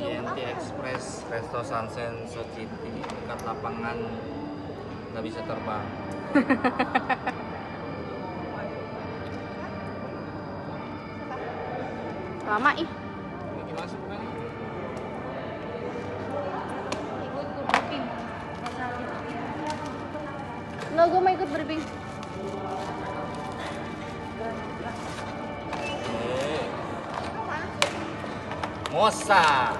GNT Express Resto Sunsen Society dekat lapangan nggak bisa terbang. Lama ih. Ini masuk kan? Nggak, gue mau ikut briefing. Mosa.